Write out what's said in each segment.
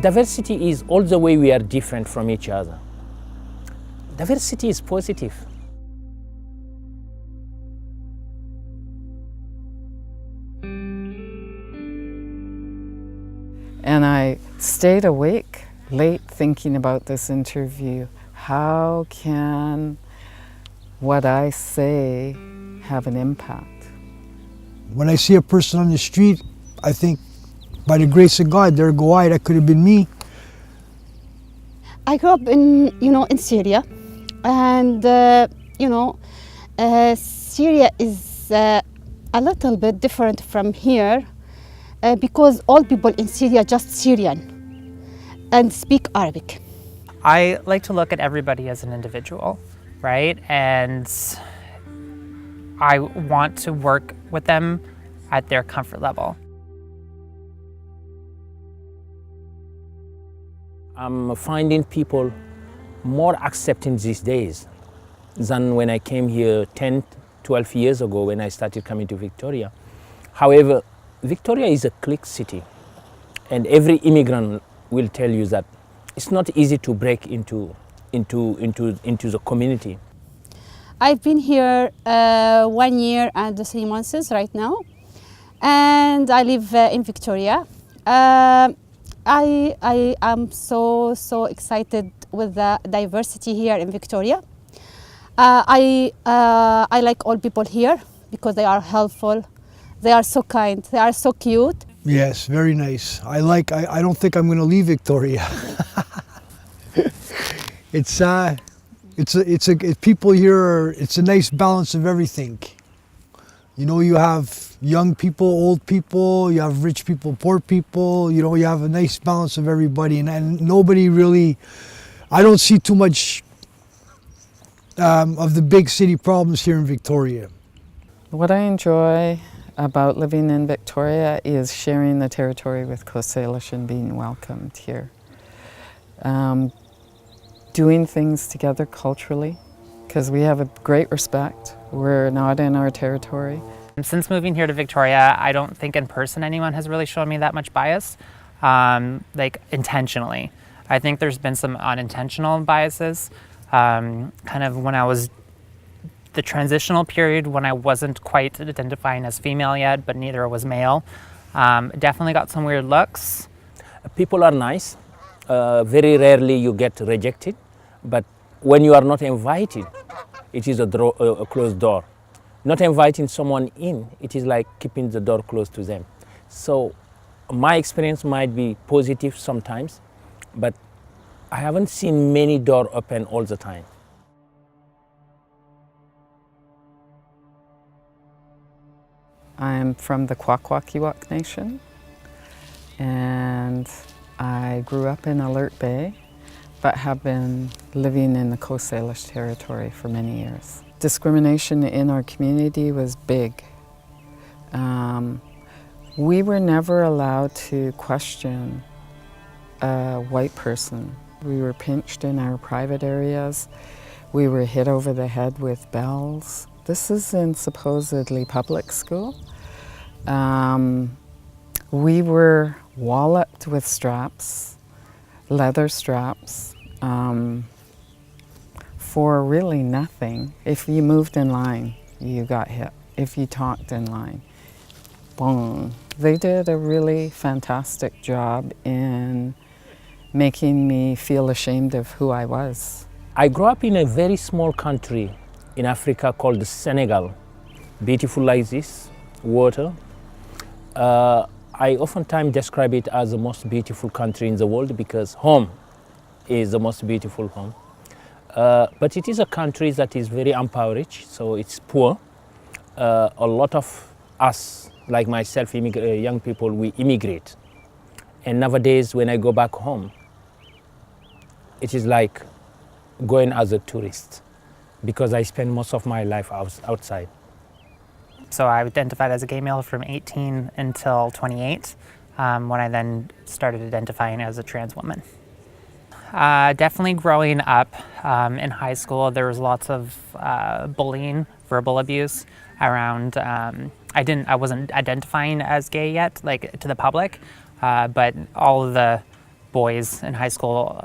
Diversity is all the way we are different from each other. Diversity is positive. And I stayed awake late thinking about this interview. How can what I say have an impact? When I see a person on the street, I think, by the grace of God, there go I, that could have been me. I grew up in Syria, and Syria is a little bit different from here because all people in Syria are just Syrian and speak Arabic. I like to look at everybody as an individual, right? And I want to work with them at their comfort level. I'm finding people more accepting these days than when I came here 10, 12 years ago when I started coming to Victoria. However, Victoria is a clique city, and every immigrant will tell you that it's not easy to break into the community. I've been here 1 year and 3 months right now, and I live in Victoria. I am so excited with the diversity here in Victoria. I like all people here because they are helpful, they are so kind, they are so cute. Yes, very nice. I don't think I'm going to leave Victoria. People here it's a nice balance of everything. You know, you have young people, old people, you have rich people, poor people, you know, you have a nice balance of everybody, and nobody really, I don't see too much of the big city problems here in Victoria. What I enjoy about living in Victoria is sharing the territory with Coast Salish and being welcomed here. Doing things together culturally, because we have a great respect. We're not in our territory. Since moving here to Victoria, I don't think in person anyone has really shown me that much bias, like intentionally. I think there's been some unintentional biases, kind of when I was the transitional period when I wasn't quite identifying as female yet, but neither was male. Definitely got some weird looks. People are nice. Very rarely you get rejected, but when you are not invited, it is a closed door. Not inviting someone in, it is like keeping the door closed to them. So my experience might be positive sometimes, but I haven't seen many doors open all the time. I'm from the Kwakwaka'wakw Nation, and I grew up in Alert Bay, but have been living in the Coast Salish territory for many years. Discrimination in our community was big. We were never allowed to question a white person. We were pinched in our private areas. We were hit over the head with bells. This is in supposedly public school. We were walloped with straps, leather straps, for really nothing. If you moved in line, you got hit. If you talked in line, boom. They did a really fantastic job in making me feel ashamed of who I was. I grew up in a very small country in Africa called Senegal. Beautiful like this, water. I oftentimes describe it as the most beautiful country in the world because home is the most beautiful home. But it is a country that is very impoverished, so it's poor. A lot of us, like myself, young people, we immigrate. And nowadays, when I go back home, it is like going as a tourist because I spend most of my life outside. So I identified as a gay male from 18 until 28, when I then started identifying as a trans woman. Definitely growing up in high school, there was lots of bullying, verbal abuse around. I wasn't identifying as gay yet, like to the public, but all of the boys in high school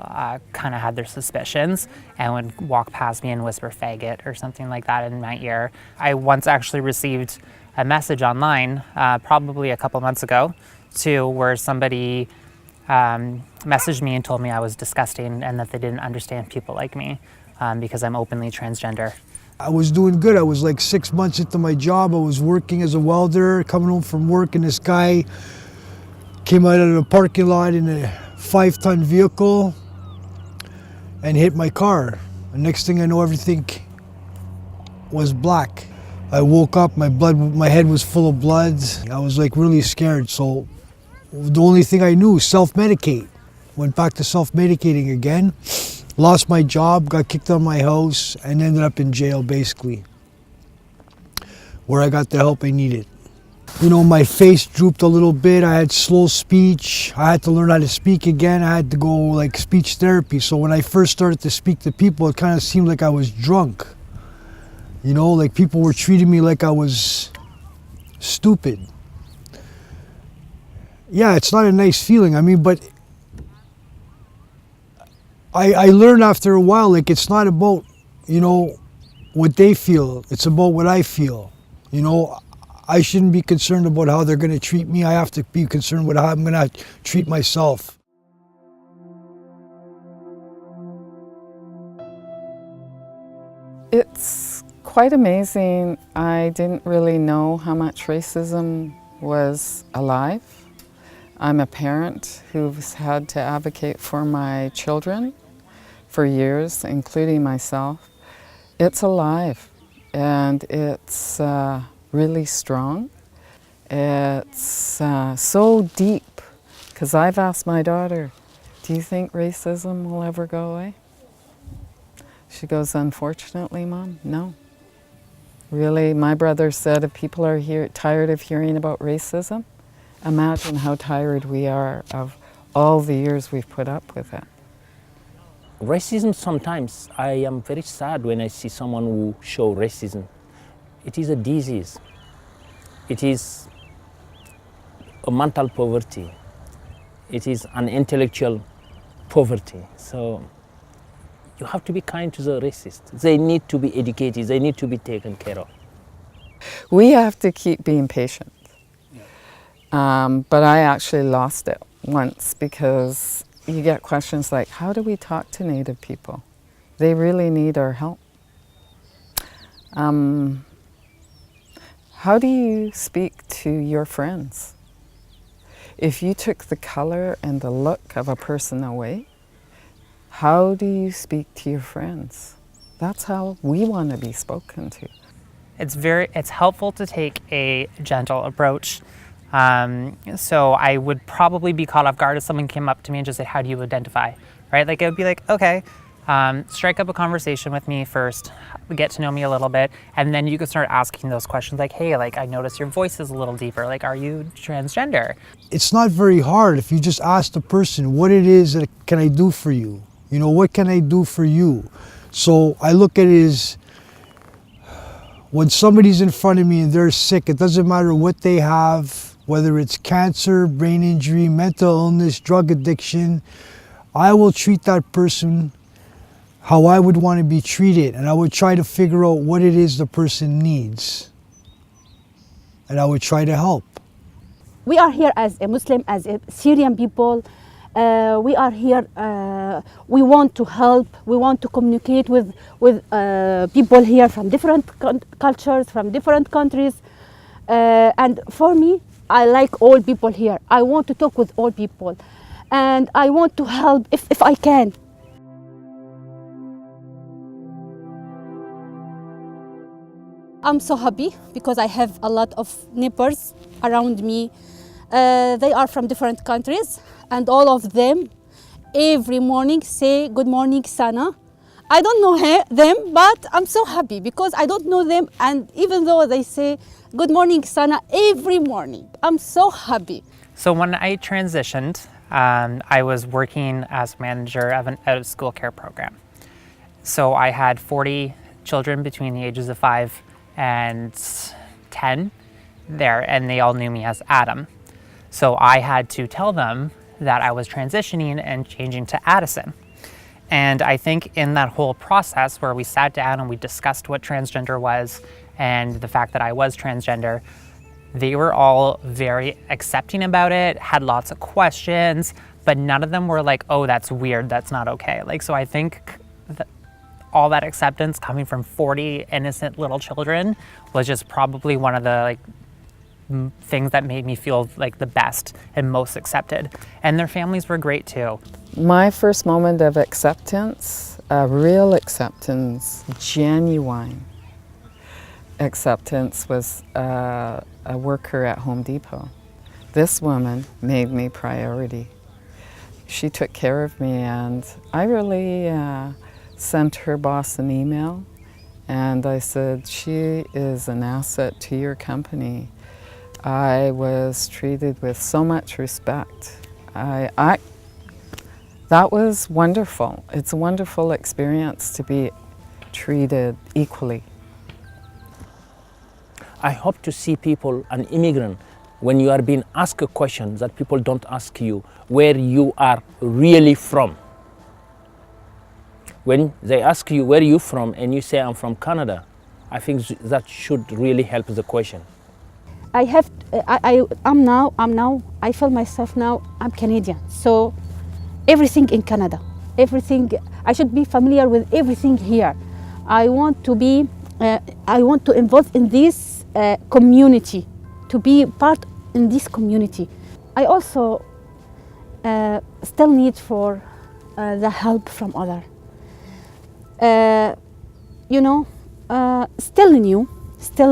kind of had their suspicions and would walk past me and whisper faggot or something like that in my ear. I once actually received a message online, probably a couple months ago, where somebody messaged me and told me I was disgusting and that they didn't understand people like me because I'm openly transgender. I was doing good. I was like 6 months into my job. I was working as a welder, coming home from work, and this guy came out of the parking lot in a 5-ton vehicle and hit my car. The next thing I know, everything was black. I woke up, my head was full of blood. I was like really scared. So the only thing I knew, self-medicate. Went back to self-medicating again. Lost my job, got kicked out of my house, and ended up in jail basically, where I got the help I needed. You know, my face drooped a little bit. I had slow speech. I had to learn how to speak again. I had to go like speech therapy. So when I first started to speak to people, it kind of seemed like I was drunk. You know, like people were treating me like I was stupid. Yeah, it's not a nice feeling. I mean, but I learned after a while, like it's not about, you know, what they feel. It's about what I feel. You know, I shouldn't be concerned about how they're going to treat me. I have to be concerned with how I'm going to treat myself. It's quite amazing. I didn't really know how much racism was alive. I'm a parent who's had to advocate for my children for years, including myself. It's alive and it's really strong. It's so deep, because I've asked my daughter, do you think racism will ever go away? She goes, unfortunately, Mom, no. Really, my brother said if people are tired of hearing about racism, imagine how tired we are of all the years we've put up with it. Racism, sometimes I am very sad when I see someone who show racism. It is a disease. It is a mental poverty. It is an intellectual poverty. So you have to be kind to the racists. They need to be educated. They need to be taken care of. We have to keep being patient. But I actually lost it once because you get questions like, how do we talk to Native people? They really need our help. How do you speak to your friends? If you took the color and the look of a person away, how do you speak to your friends? That's how we want to be spoken to. It's helpful to take a gentle approach. So I would probably be caught off guard if someone came up to me and just said, how do you identify? Right? Like it would be like, okay, strike up a conversation with me first, get to know me a little bit, and then you could start asking those questions like, hey, like I notice your voice is a little deeper, like are you transgender? It's not very hard if you just ask the person what it is that can I do for you? You know, what can I do for you? So I look at it as when somebody's in front of me and they're sick, it doesn't matter what they have, whether it's cancer, brain injury, mental illness, drug addiction, I will treat that person how I would want to be treated, and I would try to figure out what it is the person needs, and I would try to help. We are here as a Muslim, as a Syrian people. We are here, we want to help, we want to communicate with people here from different cultures, from different countries. And for me, I like all people here. I want to talk with all people. And I want to help if I can. I'm so happy because I have a lot of neighbors around me. They are from different countries, and all of them every morning say, good morning, Sana. I don't know them, but I'm so happy because I don't know them, and even though they say, good morning, Sana, every morning, I'm so happy. So when I transitioned, I was working as manager of an out-of-school care program. So I had 40 children between the ages of 5 and 10 there, and they all knew me as Adam. So I had to tell them that I was transitioning and changing to Addison. And I think in that whole process where we sat down and we discussed what transgender was and the fact that I was transgender, they were all very accepting about it, had lots of questions, but none of them were like, oh, that's weird, that's not okay. Like, so I think all that acceptance coming from 40 innocent little children was just probably one of the things that made me feel like the best and most accepted. And their families were great too. My first moment of acceptance, real acceptance, genuine acceptance, was a worker at Home Depot. This woman made me priority. She took care of me, and I really sent her boss an email, and I said, she is an asset to your company. I was treated with so much respect. That was wonderful. It's a wonderful experience to be treated equally. I hope to see people, an immigrant, when you are being asked a question that people don't ask you, where you are really from. When they ask you where you're from and you say I'm from Canada, I think that should really help the question. I feel myself now, I'm Canadian. So everything in Canada, everything, I should be familiar with everything here. I want to involve in this community, to be part in this community. I also still need for the help from others. Still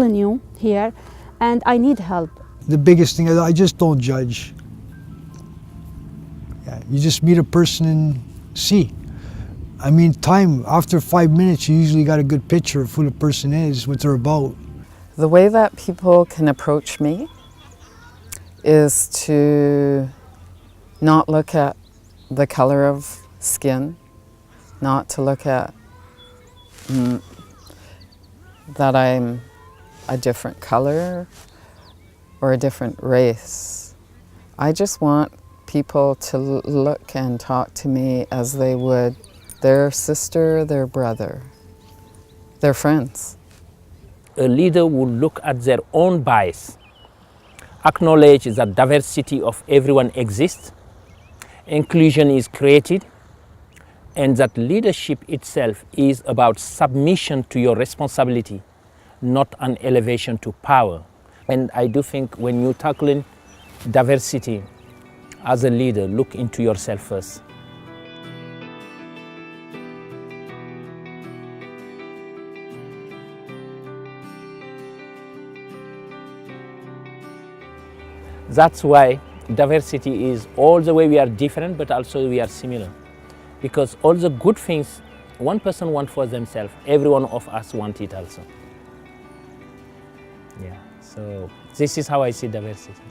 new here, and I need help. The biggest thing is I just don't judge. Yeah, you just meet a person and see. I mean, after 5 minutes, you usually got a good picture of who the person is, what they're about. The way that people can approach me is to not look at the color of skin, not to look at that I'm a different color or a different race. I just want people to look and talk to me as they would their sister, their brother, their friends. A leader will look at their own bias, acknowledge that diversity of everyone exists, inclusion is created, and that leadership itself is about submission to your responsibility, not an elevation to power. And I do think when you're tackling diversity as a leader, look into yourself first. That's why diversity is all the way we are different, but also we are similar. Because all the good things one person wants for themselves, every one of us wants it also. Yeah, so this is how I see diversity.